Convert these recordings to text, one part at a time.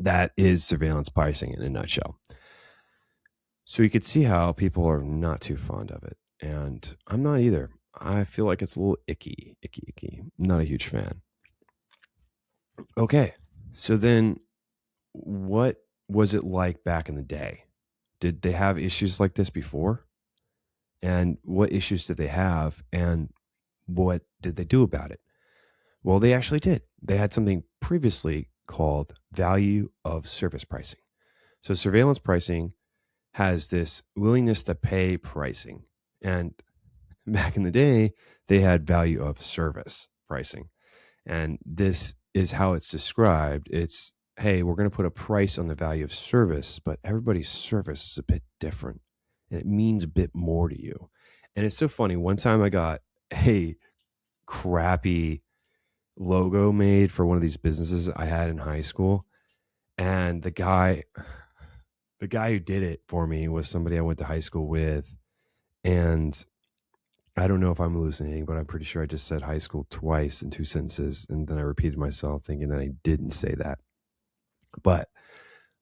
That is surveillance pricing in a nutshell. So you could see how people are not too fond of it. And I'm not either. I feel like it's a little icky, icky, icky. Not a huge fan. Okay. So then what was it like back in the day? Did they have issues like this before? And what issues did they have? And what did they do about it? Well, they actually did. They had something previously called value of service pricing. So surveillance pricing has this willingness to pay pricing. And back in the day, they had value of service pricing. And this is how it's described. It's, hey, we're going to put a price on the value of service, but everybody's service is a bit different and it means a bit more to you. And it's so funny. One time I got a crappy logo made for one of these businesses I had in high school. And the guy who did it for me was somebody I went to high school with. And I don't know if I'm hallucinating, but I'm pretty sure I just said high school twice in two sentences. And then I repeated myself thinking that I didn't say that. But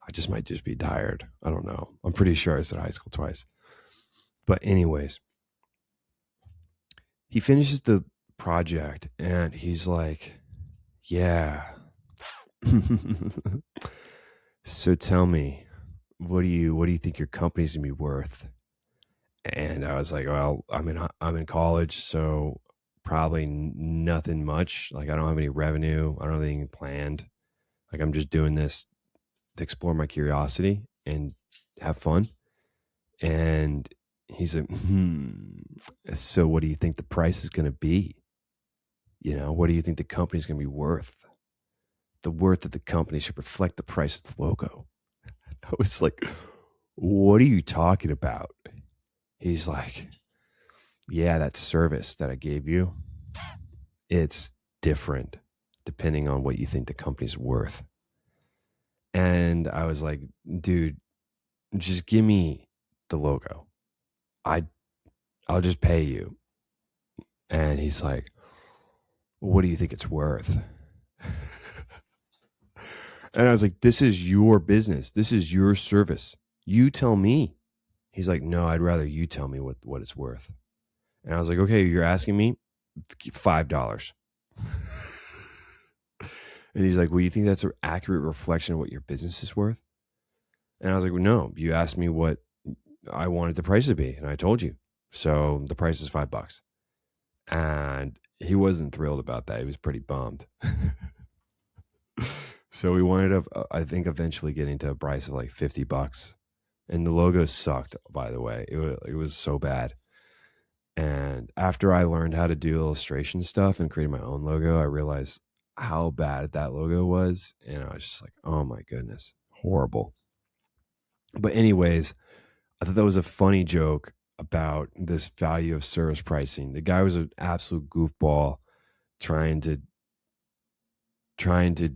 I just might just be tired. I don't know. I'm pretty sure I said high school twice. But anyways, he finishes the project and he's like, yeah. So tell me, what do you think your company's gonna be worth? And I was like, well, I'm in college, so probably nothing much. Like I don't have any revenue. I don't have anything planned. Like I'm just doing this to explore my curiosity and have fun. And he's like, so what do you think the price is going to be? What do you think the company's going to be worth? The worth of the company should reflect the price of the logo. I was like, what are you talking about? He's like, yeah, that service that I gave you, it's different depending on what you think the company's worth. And I was like, dude, just give me the logo. I'll just pay you. And he's like, what do you think it's worth? And I was like, this is your business. This is your service. You tell me. He's like, no, I'd rather you tell me what it's worth. And I was like, okay, you're asking me $5. And he's like, well, you think that's an accurate reflection of what your business is worth? And I was like, well, no, you asked me what I wanted the price to be. And I told you. So the price is $5. And he wasn't thrilled about that. He was pretty bummed. So we wound up, I think, eventually getting to a price of like $50. And the logo sucked, by the way. It was so bad. And after I learned how to do illustration stuff and created my own logo, I realized how bad that logo was. And I was just like, oh my goodness, horrible. But anyways, I thought that was a funny joke about this value of service pricing. The guy was an absolute goofball trying to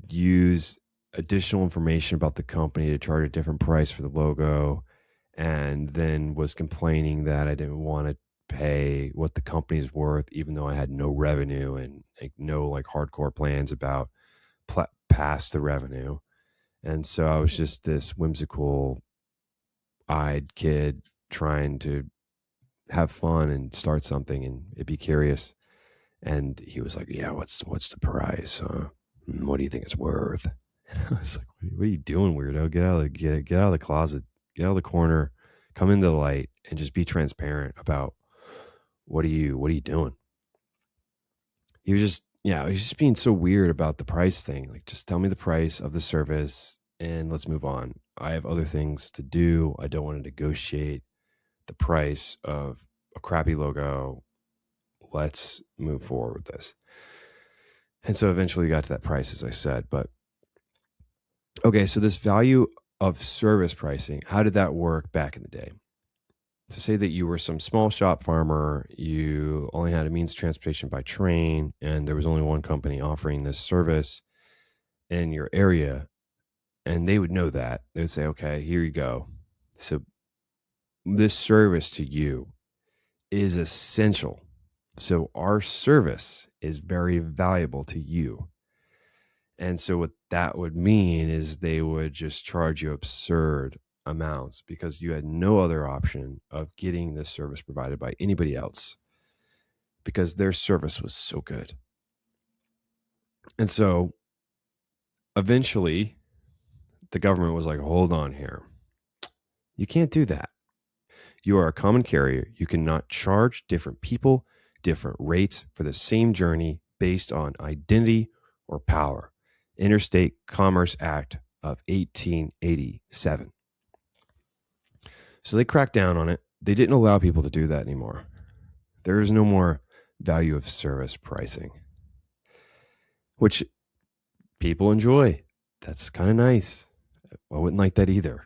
use additional information about the company to charge a different price for the logo, and then was complaining that I didn't want to pay what the company's worth, even though I had no revenue and like no like hardcore plans about past the revenue. And so I was just this whimsical eyed kid trying to have fun and start something and be curious. And he was like, yeah, what's the price? What do you think it's worth? And I was like, what are you doing, weirdo? Get out of the closet, get out of the corner, come into the light, and just be transparent about what are you doing? He was just being so weird about the price thing. Like, just tell me the price of the service and let's move on. I have other things to do. I don't want to negotiate the price of a crappy logo. Let's move forward with this. And so eventually we got to that price, as I said. But okay, so this value of service pricing, how did that work back in the day? So say that you were some small shop farmer, you only had a means of transportation by train, and there was only one company offering this service in your area, and they would know that. They would say, okay, here you go. So this service to you is essential. So our service is very valuable to you. And so what that would mean is they would just charge you absurd amounts because you had no other option of getting this service provided by anybody else because their service was so good. And so eventually the government was like, hold on here. You can't do that. You are a common carrier. You cannot charge different people different rates for the same journey based on identity or power. Interstate Commerce Act of 1887. So they cracked down on it. They didn't allow people to do that anymore. There is no more value of service pricing, which people enjoy. That's kind of nice. I wouldn't like that either.